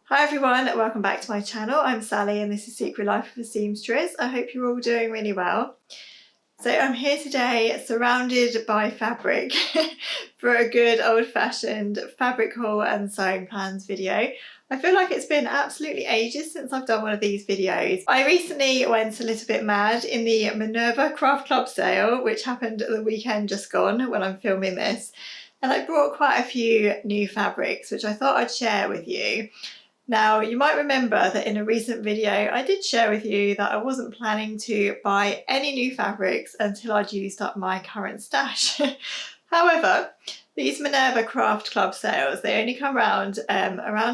Hi everyone, welcome back to my channel. I'm Sally and this is Secret Life of a Seamstress. I hope you're all doing really well. So I'm here today surrounded by fabric for a good old-fashioned fabric haul and sewing plans video. I feel like it's been absolutely ages since I've done one of these videos. I recently went a little bit mad in the Minerva Craft Club sale, which happened the weekend just gone when I'm filming this. And I brought quite a few new fabrics, which I thought I'd share with you. Now, you might remember that in a recent video I did share with you that I wasn't planning to buy any new fabrics until I'd used up my current stash. However, these Minerva Craft Club sales, they only come around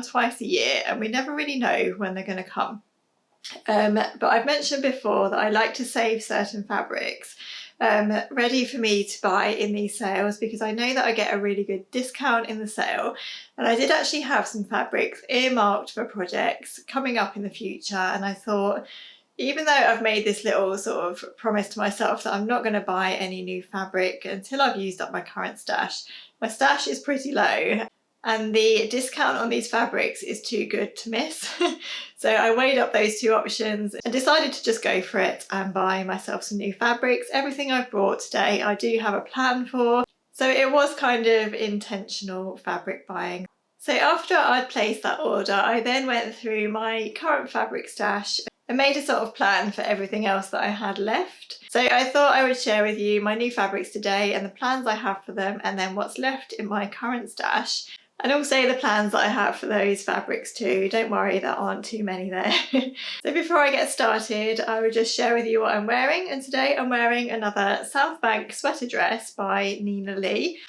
twice a year and we never really know when they're going to come. But I've mentioned before that I like to save certain fabrics ready for me to buy in these sales because I know that I get a really good discount in the sale, and I did actually have some fabrics earmarked for projects coming up in the future, and I thought, even though I've made this little sort of promise to myself that I'm not going to buy any new fabric until I've used up my current stash, my stash is pretty low and the discount on these fabrics is too good to miss. So I weighed up those two options and decided to just go for it and buy myself some new fabrics. Everything I've brought today I do have a plan for, so it was kind of intentional fabric buying. So after I'd placed that order, I then went through my current fabric stash and made a sort of plan for everything else that I had left. So I thought I would share with you my new fabrics today and the plans I have for them, and then what's left in my current stash. And also the plans that I have for those fabrics too. Don't worry, there aren't too many there. So before I get started, I will just share with you what I'm wearing. And today I'm wearing another South Bank sweater dress by Nina Lee.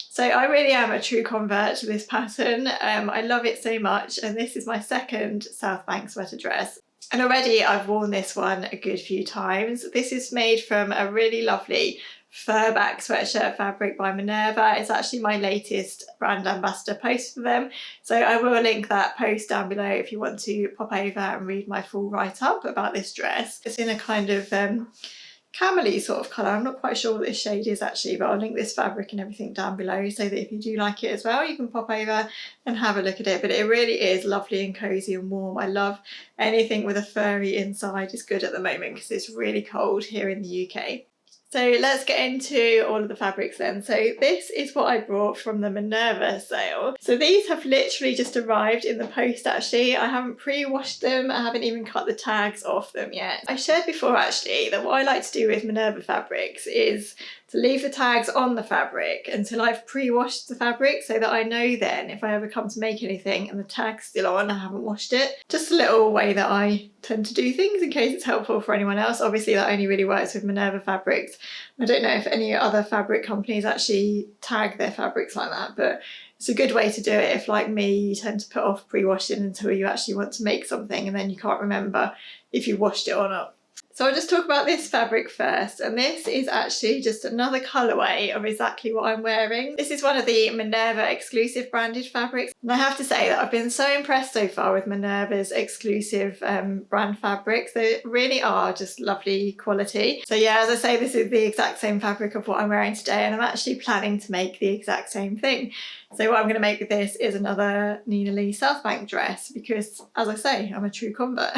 So I really am a true convert to this pattern. I love it so much, and this is my second South Bank sweater dress. And already I've worn this one a good few times. This is made from a really lovely furback sweatshirt fabric by Minerva. It's actually my latest brand ambassador post for them, so I will link that post down below if you want to pop over and read my full write-up about this dress. It's in a kind of camely sort of colour. I'm not quite sure what this shade is actually, but I'll link this fabric and everything down below so that if you do like it as well, you can pop over and have a look at it. But it really is lovely and cosy and warm. I love anything with a furry inside is good at the moment because it's really cold here in the UK. So let's get into all of the fabrics then. So this is what I brought from the Minerva sale. So these have literally just arrived in the post actually. I haven't pre-washed them, I haven't even cut the tags off them yet. I shared before actually that what I like to do with Minerva fabrics is to leave the tags on the fabric until I've pre-washed the fabric, so that I know then if I ever come to make anything and the tag's still on, I haven't washed it. Just a little way that I tend to do things in case it's helpful for anyone else. Obviously that only really works with Minerva fabrics. I don't know if any other fabric companies actually tag their fabrics like that, but it's a good way to do it if, like me, you tend to put off pre-washing until you actually want to make something and then you can't remember if you washed it or not. So I'll just talk about this fabric first, and this is actually just another colourway of exactly what I'm wearing. This is one of the Minerva exclusive branded fabrics, and I have to say that I've been so impressed so far with Minerva's exclusive brand fabrics. They really are just lovely quality. So yeah, as I say, this is the exact same fabric of what I'm wearing today, and I'm actually planning to make the exact same thing. So what I'm going to make with this is another Nina Lee South Bank dress because, as I say, I'm a true convert.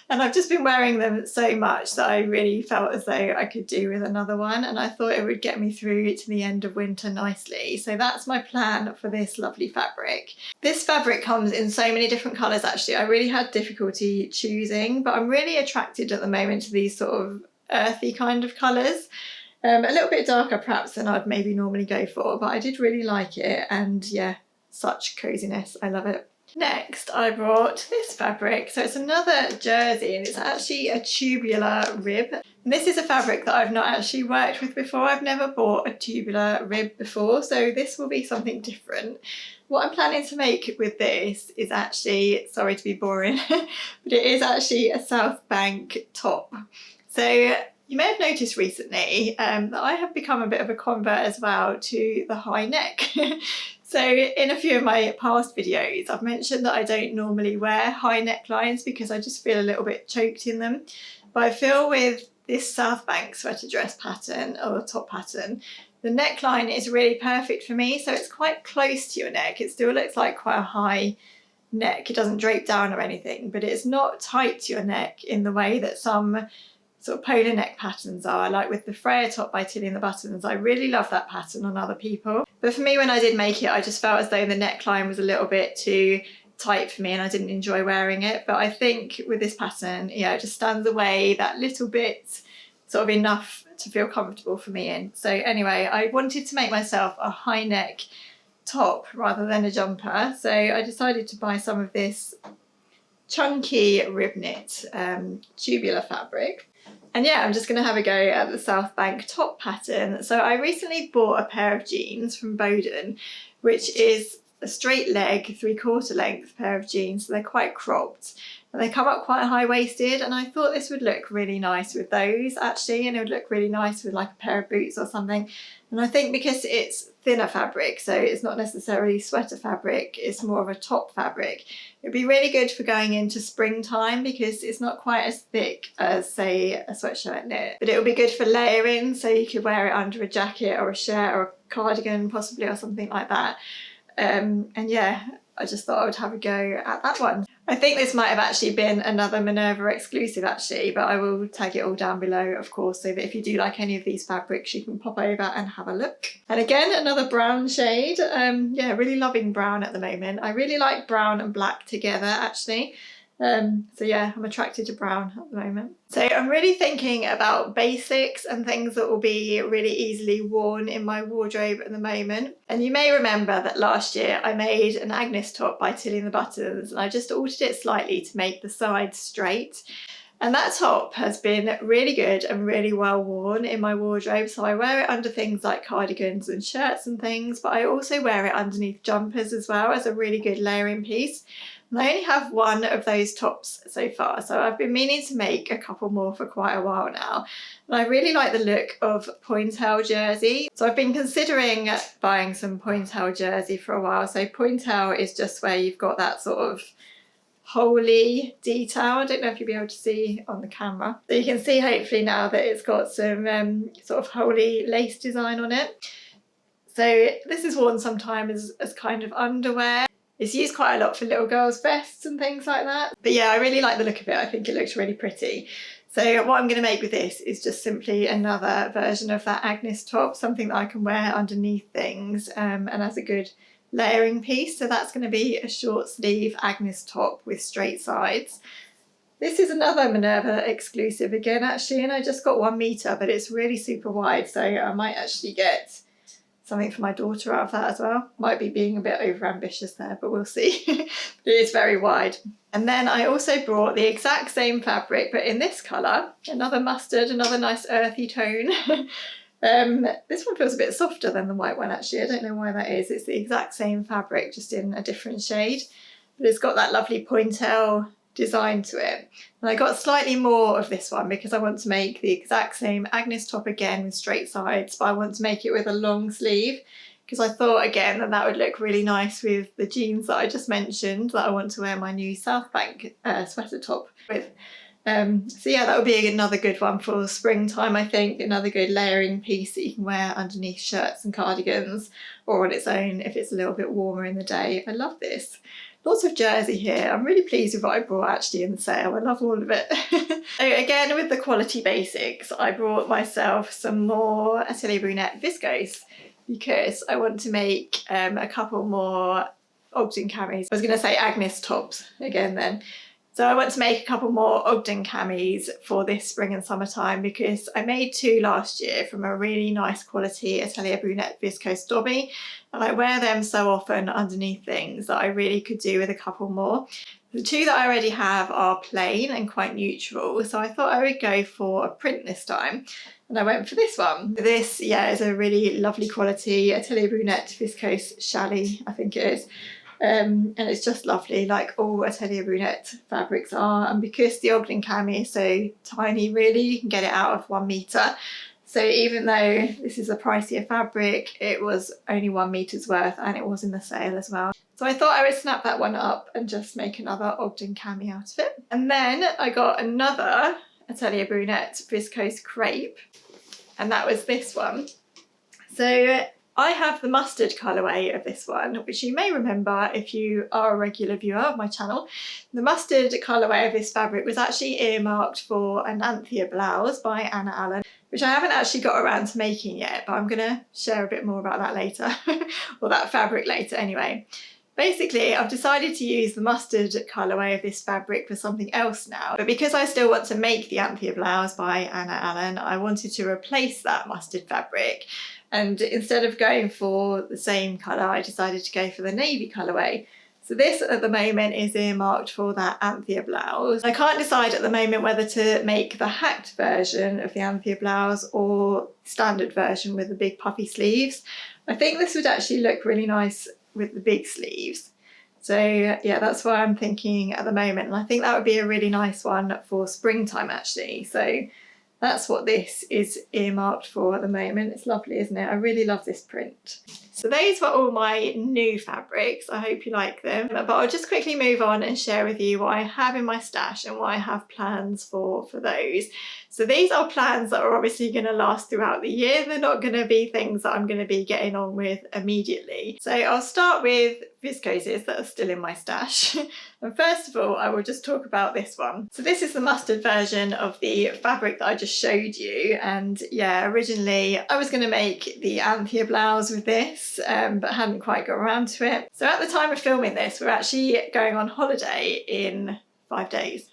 And I've just been wearing them so much that I really felt as though I could do with another one, and I thought it would get me through to the end of winter nicely. So that's my plan for this lovely fabric. This fabric comes in so many different colours actually. I really had difficulty choosing, but I'm really attracted at the moment to these sort of earthy kind of colours. A little bit darker perhaps than I'd maybe normally go for, but I did really like it, and yeah, such coziness, I love it. Next I brought this fabric. So it's another jersey and it's actually a tubular rib. And this is a fabric that I've not actually worked with before. I've never bought a tubular rib before, so this will be something different. What I'm planning to make with this is actually, sorry to be boring, but it is actually a South Bank top. So you may have noticed recently that I have become a bit of a convert as well to the high neck. So in a few of my past videos, I've mentioned that I don't normally wear high necklines because I just feel a little bit choked in them. But I feel with this South Bank sweater dress pattern or top pattern, the neckline is really perfect for me. So it's quite close to your neck. It still looks like quite a high neck. It doesn't drape down or anything, but it's not tight to your neck in the way that some sort of polo neck patterns are, like with the Freya top by Tilly and the Buttons. I really love that pattern on other people, but for me, when I did make it, I just felt as though the neckline was a little bit too tight for me and I didn't enjoy wearing it. But I think with this pattern, yeah, it just stands away that little bit, sort of enough to feel comfortable for me in. So anyway, I wanted to make myself a high neck top rather than a jumper, so I decided to buy some of this chunky rib knit tubular fabric. And yeah, I'm just going to have a go at the South Bank top pattern. So I recently bought a pair of jeans from Boden, which is a straight leg, 3/4 length pair of jeans. So they're quite cropped and they come up quite high waisted, and I thought this would look really nice with those actually, and it would look really nice with like a pair of boots or something. And I think because it's thinner fabric, so it's not necessarily sweater fabric, it's more of a top fabric, it'd be really good for going into springtime because it's not quite as thick as, say, a sweatshirt knit. But it would be good for layering, so you could wear it under a jacket or a shirt or a cardigan possibly or something like that. And yeah, I just thought I would have a go at that one. I think this might have actually been another Minerva exclusive actually, but I will tag it all down below, of course, so that if you do like any of these fabrics, you can pop over and have a look. And again, another brown shade. Yeah, really loving brown at the moment. I really like brown and black together actually. So yeah, I'm attracted to brown at the moment. So I'm really thinking about basics and things that will be really easily worn in my wardrobe at the moment. And you may remember that last year I made an Agnes top by Tilly and the Buttons, and I just altered it slightly to make the sides straight. And that top has been really good and really well worn in my wardrobe. So I wear it under things like cardigans and shirts and things, but I also wear it underneath jumpers as well as a really good layering piece. And I only have one of those tops so far, so I've been meaning to make a couple more for quite a while now. And I really like the look of pointel jersey. So I've been considering buying some pointel jersey for a while. So pointel is just where you've got that sort of holey detail. I don't know if you'll be able to see on the camera. So you can see hopefully now that it's got some sort of holey lace design on it. So this is worn sometimes as kind of underwear. It's used quite a lot for little girls' vests and things like that. But yeah, I really like the look of it. I think it looks really pretty. So what I'm going to make with this is just simply another version of that Agnes top, something that I can wear underneath things and as a good layering piece. So that's going to be a short sleeve Agnes top with straight sides. This is another Minerva exclusive again actually, and I just got 1 metre, but it's really super wide, so I might actually get something for my daughter out of that as well. Might be being a bit over ambitious there, but we'll see. It is very wide. And then I also brought the exact same fabric, but in this colour, another mustard, another nice earthy tone. This one feels a bit softer than the white one actually. I don't know why that is. It's the exact same fabric, just in a different shade. But it's got that lovely pointel design to it. And I got slightly more of this one because I want to make the exact same Agnes top again with straight sides, but I want to make it with a long sleeve because I thought again that that would look really nice with the jeans that I just mentioned that I want to wear my new South Bank sweater top with. So yeah, that would be another good one for springtime, I think. Another good layering piece that you can wear underneath shirts and cardigans or on its own if it's a little bit warmer in the day. I love this. Lots of jersey here. I'm really pleased with what I brought actually in the sale. I love all of it. So again, with the quality basics, I brought myself some more Atelier Brunette viscose because I want to make a couple more Ogden camis. I was going to say Agnes tops again then. So I want to make a couple more Ogden camis for this spring and summertime because I made 2 last year from a really nice quality Atelier Brunette viscose dobby, and I wear them so often underneath things that I really could do with a couple more. The 2 that I already have are plain and quite neutral, so I thought I would go for a print this time. And I went for this one. This, yeah, is a really lovely quality Atelier Brunette viscose challis, I think it is. And it's just lovely, like all Atelier Brunette fabrics are, and because the Ogden cami is so tiny really, you can get it out of 1 metre. So even though this is a pricier fabric, it was only 1 metre's worth and it was in the sale as well. So I thought I would snap that one up and just make another Ogden cami out of it. And then I got another Atelier Brunette viscose crepe, and that was this one. So I have the mustard colourway of this one, which you may remember if you are a regular viewer of my channel. The mustard colourway of this fabric was actually earmarked for an Anthea blouse by Anna Allen, which I haven't actually got around to making yet, but I'm going to share a bit more about that later, or that fabric later anyway. Basically, I've decided to use the mustard colourway of this fabric for something else now, but because I still want to make the Anthea blouse by Anna Allen, I wanted to replace that mustard fabric. And instead of going for the same colour, I decided to go for the navy colourway. So this at the moment is earmarked for that Anthea blouse. I can't decide at the moment whether to make the hacked version of the Anthea blouse or standard version with the big puffy sleeves. I think this would actually look really nice with the big sleeves. So yeah, that's what I'm thinking at the moment. And I think that would be a really nice one for springtime actually. So that's what this is earmarked for at the moment. It's lovely, isn't it? I really love this print. So those were all my new fabrics. I hope you like them. But I'll just quickly move on and share with you what I have in my stash and what I have plans for those. So these are plans that are obviously going to last throughout the year. They're not going to be things that I'm going to be getting on with immediately. So I'll start with viscoses that are still in my stash. And first of all, I will just talk about this one. So this is the mustard version of the fabric that I just showed you. And yeah, originally I was going to make the Anthea blouse with this, but hadn't quite got around to it. So at the time of filming this, we're actually going on holiday in 5 days.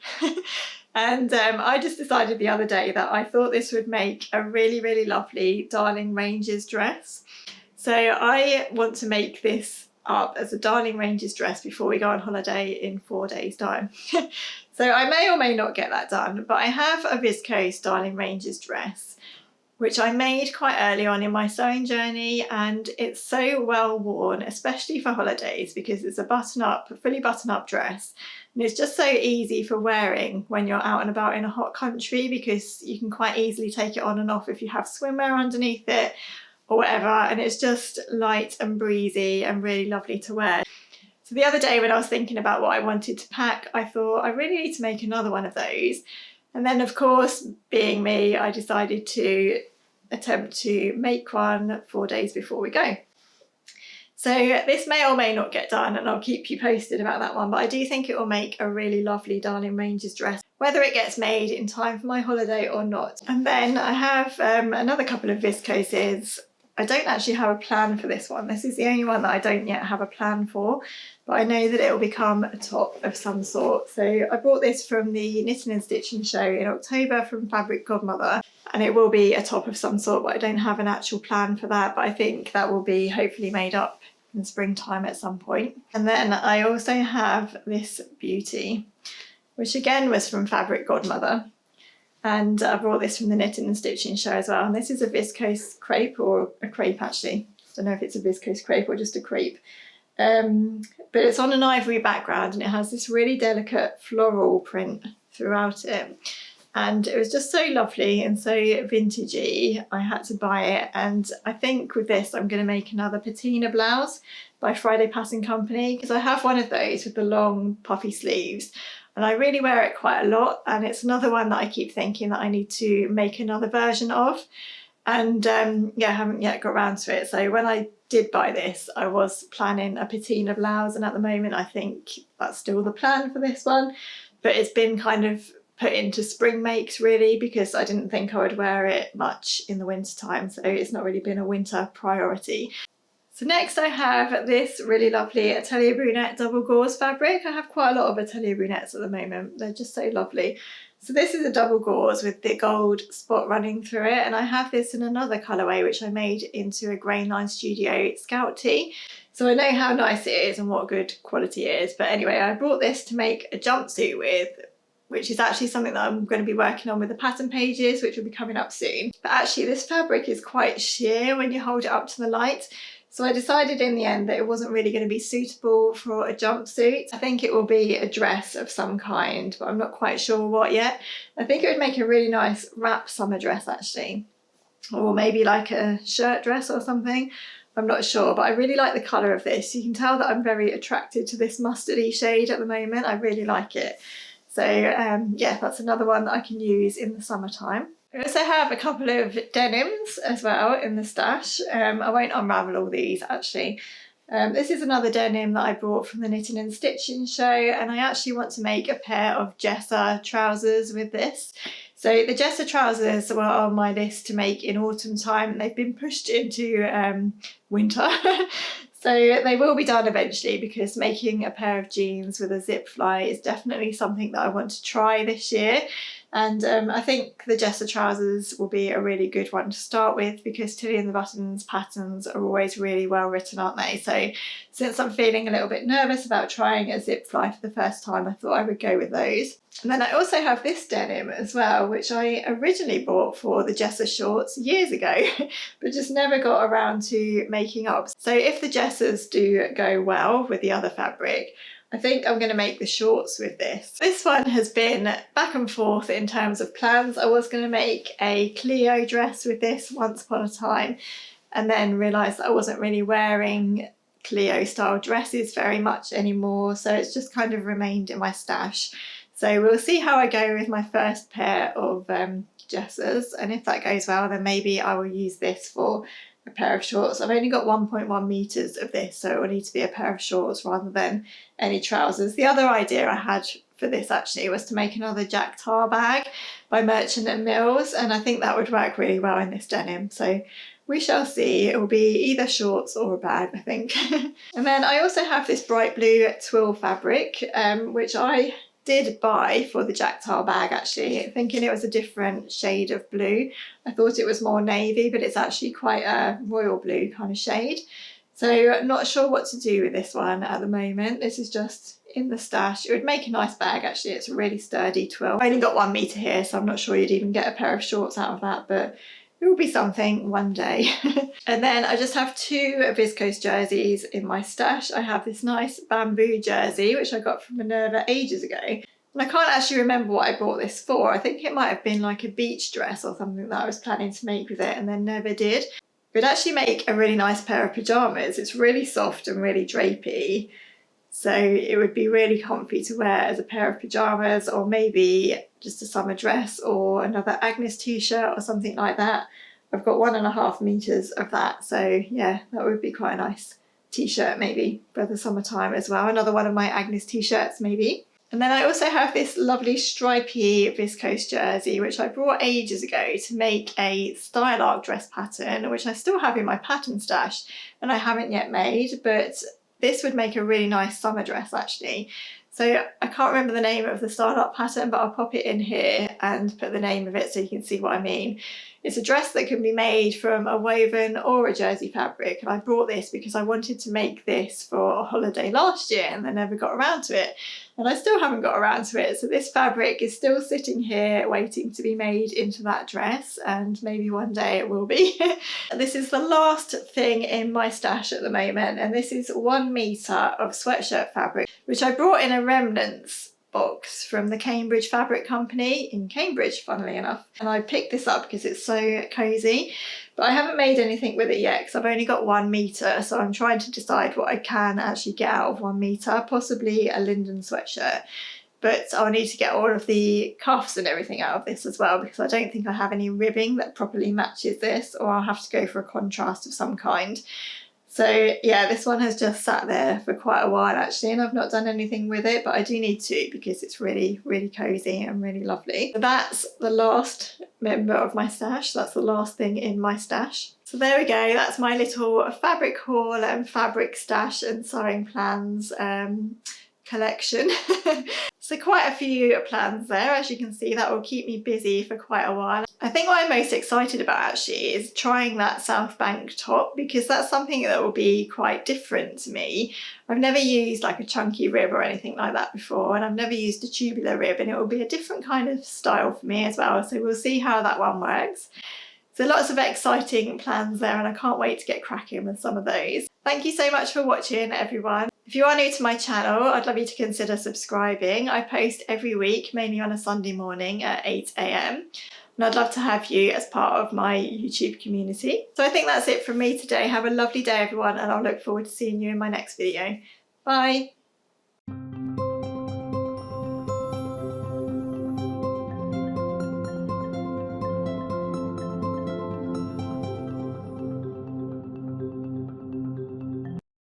And I just decided the other day that I thought this would make a really, really lovely Darling Ranges dress. So I want to make this up as a Darling Ranges dress before we go on holiday in 4 days' time. So I may or may not get that done, but I have a viscose Darling Ranges dress, which I made quite early on in my sewing journey, and it's so well worn, especially for holidays, because it's a button-up, fully button-up dress, and it's just so easy for wearing when you're out and about in a hot country, because you can quite easily take it on and off if you have swimwear underneath it or whatever, and it's just light and breezy and really lovely to wear. So the other day when I was thinking about what I wanted to pack, I thought I really need to make another one of those. And then of course, being me, I decided to attempt to make one 4 days before we go. So this may or may not get done, and I'll keep you posted about that one, but I do think it will make a really lovely Darling Ranges dress, whether it gets made in time for my holiday or not. And then I have another couple of viscoses. I don't actually have a plan for this one. This is the only one that I don't yet have a plan for, but I know that it will become a top of some sort. So I bought this from the Knitting and Stitching show in October from Fabric Godmother, and it will be a top of some sort, but I don't have an actual plan for that, but I think that will be hopefully made up in springtime at some point. And then I also have this beauty, which again was from Fabric Godmother. And I brought this from the Knitting and Stitching show as well. And this is a viscose crepe, or a crepe actually. I don't know if it's a viscose crepe or just a crepe. But it's on an ivory background, and it has this really delicate floral print throughout it. And it was just so lovely and so vintagey, I had to buy it. And I think with this, I'm going to make another patina blouse by Friday Pattern Company, because I have one of those with the long puffy sleeves. And I really wear it quite a lot, and it's another one that I keep thinking that I need to make another version of. And yeah, I haven't yet got around to it. So when I did buy this, I was planning a patina blouse, and at the moment I think that's still the plan for this one. But it's been kind of put into spring makes really, because I didn't think I would wear it much in the winter time, so it's not really been a winter priority. So next I have this really lovely Atelier Brunette double gauze fabric. I have quite a lot of Atelier Brunettes at the moment, they're just so lovely. So this is a double gauze with the gold spot running through it, and I have this in another colourway which I made into a Grainline Studio Scout tee. So I know how nice it is and what good quality it is, but anyway, I bought this to make a jumpsuit with, which is actually something that I'm going to be working on with the pattern pages, which will be coming up soon. But actually this fabric is quite sheer when you hold it up to the light. So I decided in the end that it wasn't really going to be suitable for a jumpsuit. I think it will be a dress of some kind, but I'm not quite sure what yet. I think it would make a really nice wrap summer dress actually, or maybe like a shirt dress or something. I'm not sure, but I really like the colour of this. You can tell that I'm very attracted to this mustardy shade at the moment. I really like it. So yeah, that's another one that I can use in the summertime. I also have a couple of denims as well in the stash. I won't unravel all these actually. This is another denim that I brought from the Knitting and Stitching show, and I actually want to make a pair of Jessa trousers with this. So the Jessa trousers were on my list to make in autumn time. They've been pushed into winter. So they will be done eventually, because making a pair of jeans with a zip fly is definitely something that I want to try this year. And I think the Jessa trousers will be a really good one to start with, because Tilly and the Buttons patterns are always really well written, aren't they? So since I'm feeling a little bit nervous about trying a zip fly for the first time, I thought I would go with those. And then I also have this denim as well, which I originally bought for the Jessa shorts years ago, but just never got around to making up. So if the Jessas do go well with the other fabric, I think I'm going to make the shorts with this. This one has been back and forth in terms of plans. I was going to make a Cleo dress with this once upon a time, and then realised that I wasn't really wearing Cleo style dresses very much anymore, so it's just kind of remained in my stash. So we'll see how I go with my first pair of Jessas, and if that goes well, then maybe I will use this for a pair of shorts. I've only got 1.1 meters of this, so it will need to be a pair of shorts rather than any trousers. The other idea I had for this actually was to make another Jack Tar bag by Merchant and Mills, and I think that would work really well in this denim. So we shall see. It will be either shorts or a bag, I think. And then I also have this bright blue twill fabric, which I did buy for the Jack Tar bag actually, thinking it was a different shade of blue. I thought it was more navy, but it's actually quite a royal blue kind of shade. So not sure what to do with this one at the moment. This is just in the stash. It would make a nice bag actually. It's a really sturdy twill. I only got 1 meter here, so I'm not sure you'd even get a pair of shorts out of that, but it will be something one day. And then I just have 2 viscose jerseys in my stash. I have this nice bamboo jersey, which I got from Minerva ages ago. And I can't actually remember what I bought this for. I think it might have been like a beach dress or something that I was planning to make with it and then never did. It would actually make a really nice pair of pyjamas. It's really soft and really drapey. So it would be really comfy to wear as a pair of pyjamas, or maybe just a summer dress or another Agnes t-shirt or something like that. I've got 1.5 meters of that, so yeah, that would be quite a nice t-shirt maybe for the summertime as well. Another one of my Agnes t-shirts maybe. And then I also have this lovely stripy viscose jersey, which I brought ages ago to make a style arc dress pattern, which I still have in my pattern stash and I haven't yet made, but this would make a really nice summer dress actually. So I can't remember the name of the style art pattern, but I'll pop it in here and put the name of it so you can see what I mean. It's a dress that can be made from a woven or a jersey fabric, and I brought this because I wanted to make this for a holiday last year and I never got around to it. And I still haven't got around to it, so this fabric is still sitting here waiting to be made into that dress, and maybe one day it will be. This is the last thing in my stash at the moment, and this is 1 meter of sweatshirt fabric, which I brought in a remnants box from the Cambridge Fabric Company in Cambridge, funnily enough. And I picked this up because it's so cozy, but I haven't made anything with it yet because I've only got 1 meter, so I'm trying to decide what I can actually get out of 1 meter, possibly a Linden sweatshirt. But I'll need to get all of the cuffs and everything out of this as well, because I don't think I have any ribbing that properly matches this, or I'll have to go for a contrast of some kind. So yeah, this one has just sat there for quite a while actually, and I've not done anything with it, but I do need to because it's really, really cozy and really lovely. So that's the last member of my stash. That's the last thing in my stash. So there we go. That's my little fabric haul and fabric stash and sewing plans collection. So quite a few plans there. As you can see, that will keep me busy for quite a while. I think what I'm most excited about actually is trying that South Bank top, because that's something that will be quite different to me. I've never used like a chunky rib or anything like that before, and I've never used a tubular rib, and it will be a different kind of style for me as well. So we'll see how that one works. So lots of exciting plans there, and I can't wait to get cracking with some of those. Thank you so much for watching, everyone. If you are new to my channel, I'd love you to consider subscribing. I post every week, mainly on a Sunday morning at 8 AM. And I'd love to have you as part of my YouTube community. So I think that's it from me today. Have a lovely day, everyone, and I'll look forward to seeing you in my next video. Bye.